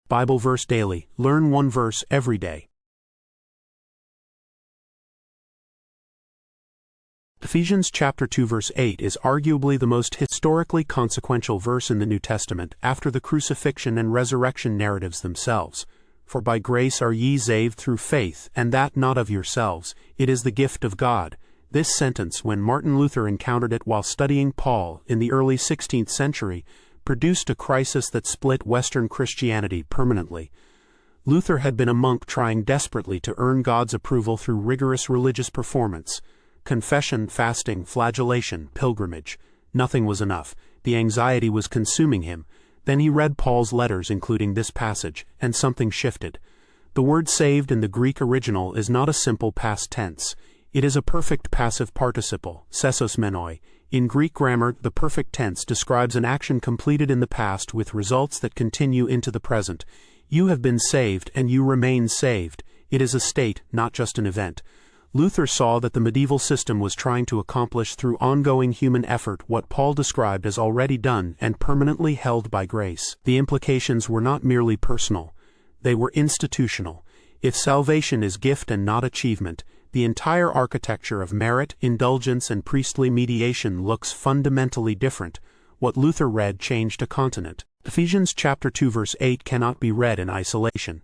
Bible Verse Daily. Learn one verse every day. Ephesians chapter 2 verse 8 is arguably the most historically consequential verse in the New Testament after the crucifixion and resurrection narratives themselves. For by grace are ye saved through faith, and that not of yourselves, it is the gift of God. This sentence, when Martin Luther encountered it while studying Paul in the early 16th century, produced a crisis that split Western Christianity permanently. Luther had been a monk trying desperately to earn God's approval through rigorous religious performance. Confession, fasting, flagellation, pilgrimage. Nothing was enough. The anxiety was consuming him. Then he read Paul's letters, including this passage, and something shifted. The word saved in the Greek original is not a simple past tense. It is a perfect passive participle, Sesosmenoi. In Greek grammar, the perfect tense describes an action completed in the past with results that continue into the present. You have been saved, and you remain saved. It is a state, not just an event. Luther saw that the medieval system was trying to accomplish through ongoing human effort what Paul described as already done and permanently held by grace. The implications were not merely personal. They were institutional. If salvation is gift and not achievement, the entire architecture of merit, indulgence, and priestly mediation looks fundamentally different. What Luther read changed a continent. Ephesians chapter 2 verse 8 cannot be read in isolation.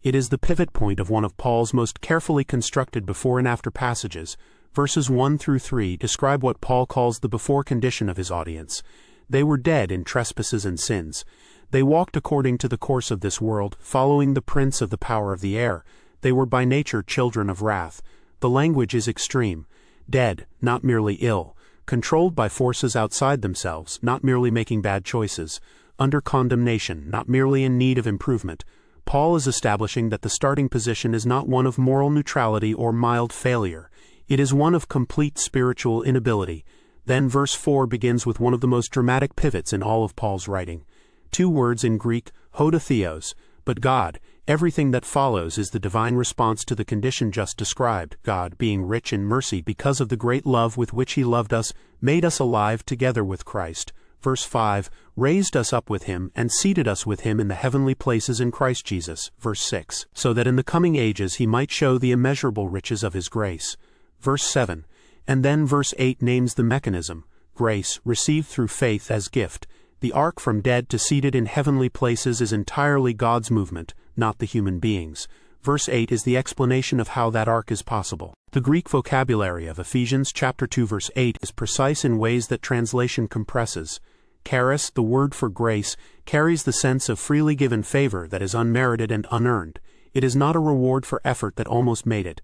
It is the pivot point of one of Paul's most carefully constructed before and after passages. Verses 1 through 3 describe what Paul calls the before condition of his audience. They were dead in trespasses and sins. They walked according to the course of this world, following the prince of the power of the air. They were by nature children of wrath. The language is extreme. Dead, not merely ill. Controlled by forces outside themselves, not merely making bad choices. Under condemnation, not merely in need of improvement. Paul is establishing that the starting position is not one of moral neutrality or mild failure. It is one of complete spiritual inability. Then verse 4 begins with one of the most dramatic pivots in all of Paul's writing. Two words in Greek, hodotheos, but God. Everything that follows is the divine response to the condition just described. God, being rich in mercy because of the great love with which He loved us, made us alive together with Christ. Verse 5, raised us up with Him and seated us with Him in the heavenly places in Christ Jesus. Verse 6, so that in the coming ages He might show the immeasurable riches of His grace. Verse 7, and then verse 8 names the mechanism, grace, received through faith as gift. The arc from dead to seated in heavenly places is entirely God's movement, not the human being's. Verse 8 is the explanation of how that arc is possible. The Greek vocabulary of Ephesians chapter 2 verse 8 is precise in ways that translation compresses. Charis, the word for grace, carries the sense of freely given favor that is unmerited and unearned. It is not a reward for effort that almost made it.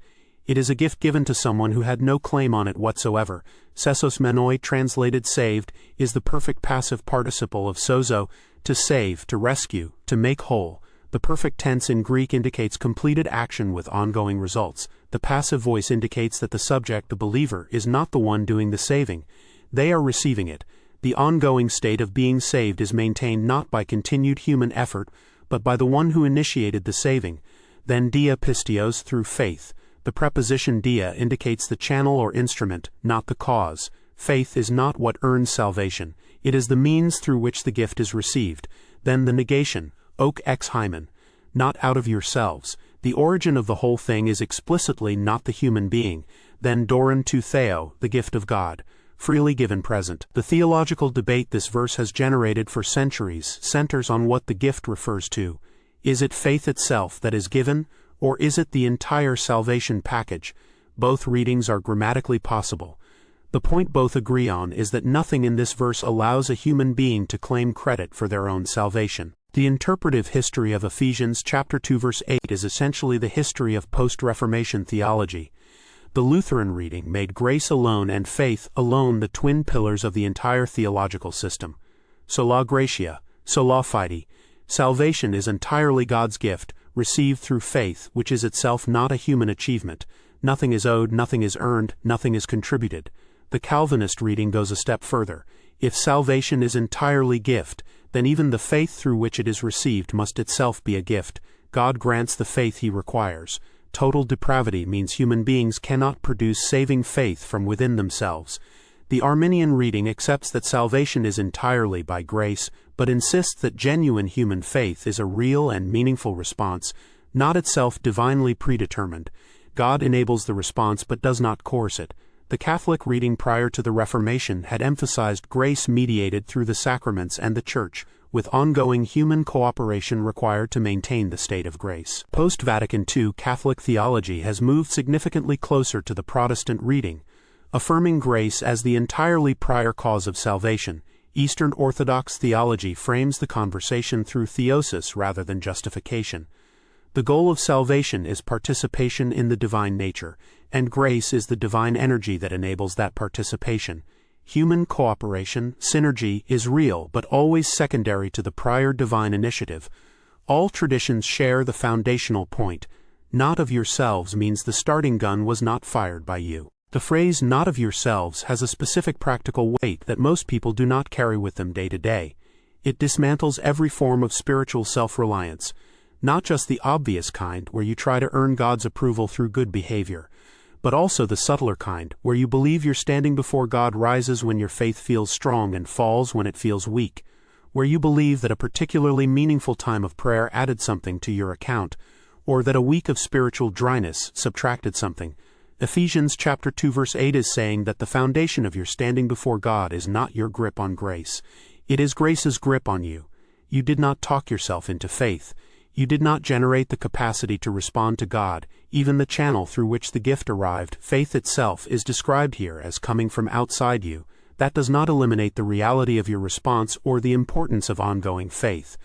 It is a gift given to someone who had no claim on it whatsoever. Sesosmenoi, translated saved, is the perfect passive participle of sozo, to save, to rescue, to make whole. The perfect tense in Greek indicates completed action with ongoing results. The passive voice indicates that the subject, the believer, is not the one doing the saving. They are receiving it. The ongoing state of being saved is maintained not by continued human effort, but by the one who initiated the saving. Then dia pistios, through faith. The preposition dia indicates the channel or instrument, not the cause. Faith is not what earns salvation. It is the means through which the gift is received. Then the negation, ok ex hymen, not out of yourselves. The origin of the whole thing is explicitly not the human being. Then doron to theo, the gift of God, freely given present. The theological debate this verse has generated for centuries centers on what the gift refers to. Is it faith itself that is given, or is it the entire salvation package? Both readings are grammatically possible. The point both agree on is that nothing in this verse allows a human being to claim credit for their own salvation. The interpretive history of Ephesians chapter 2 verse 8 is essentially the history of post-Reformation theology. The Lutheran reading made grace alone and faith alone the twin pillars of the entire theological system. Sola gratia, sola fide. Salvation is entirely God's gift, received through faith, which is itself not a human achievement. Nothing is owed, nothing is earned, nothing is contributed. The Calvinist reading goes a step further. If salvation is entirely gift, then even the faith through which it is received must itself be a gift. God grants the faith He requires. Total depravity means human beings cannot produce saving faith from within themselves. The Arminian reading accepts that salvation is entirely by grace, but insists that genuine human faith is a real and meaningful response, not itself divinely predetermined. God enables the response but does not coerce it. The Catholic reading prior to the Reformation had emphasized grace mediated through the sacraments and the Church, with ongoing human cooperation required to maintain the state of grace. Post-Vatican II Catholic theology has moved significantly closer to the Protestant reading, affirming grace as the entirely prior cause of salvation. Eastern Orthodox theology frames the conversation through theosis rather than justification. The goal of salvation is participation in the divine nature, and grace is the divine energy that enables that participation. Human cooperation, synergy, is real but always secondary to the prior divine initiative. All traditions share the foundational point. Not of yourselves means the starting gun was not fired by you. The phrase not of yourselves has a specific practical weight that most people do not carry with them day to day. It dismantles every form of spiritual self-reliance, not just the obvious kind where you try to earn God's approval through good behavior, but also the subtler kind where you believe your standing before God rises when your faith feels strong and falls when it feels weak, where you believe that a particularly meaningful time of prayer added something to your account, or that a week of spiritual dryness subtracted something. Ephesians chapter 2 verse 8 is saying that the foundation of your standing before God is not your grip on grace. It is grace's grip on you. You did not talk yourself into faith. You did not generate the capacity to respond to God, even the channel through which the gift arrived. Faith itself is described here as coming from outside you. That does not eliminate the reality of your response or the importance of ongoing faith.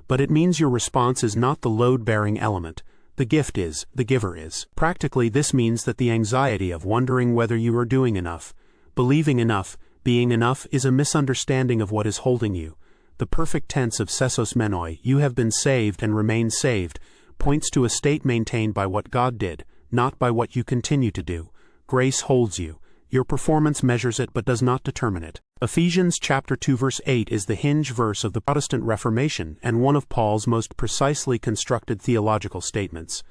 But it means your response is not the load-bearing element. The gift is, the giver is. Practically, this means that the anxiety of wondering whether you are doing enough, believing enough, being enough is a misunderstanding of what is holding you. The perfect tense of Sesosmenoi, you have been saved and remain saved, points to a state maintained by what God did, not by what you continue to do. Grace holds you. Your performance measures it but does not determine it. Ephesians chapter 2 verse 8 is the hinge verse of the Protestant Reformation and one of Paul's most precisely constructed theological statements.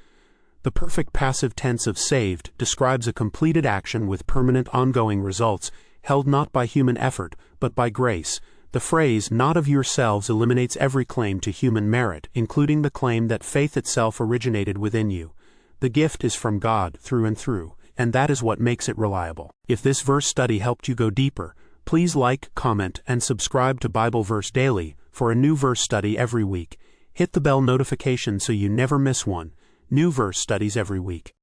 The perfect passive tense of saved describes a completed action with permanent ongoing results, held not by human effort, but by grace. The phrase, not of yourselves, eliminates every claim to human merit, including the claim that faith itself originated within you. The gift is from God through and through, and that is what makes it reliable. If this verse study helped you go deeper, please like, comment, and subscribe to Bible Verse Daily for a new verse study every week. Hit the bell notification so you never miss one. New verse studies every week.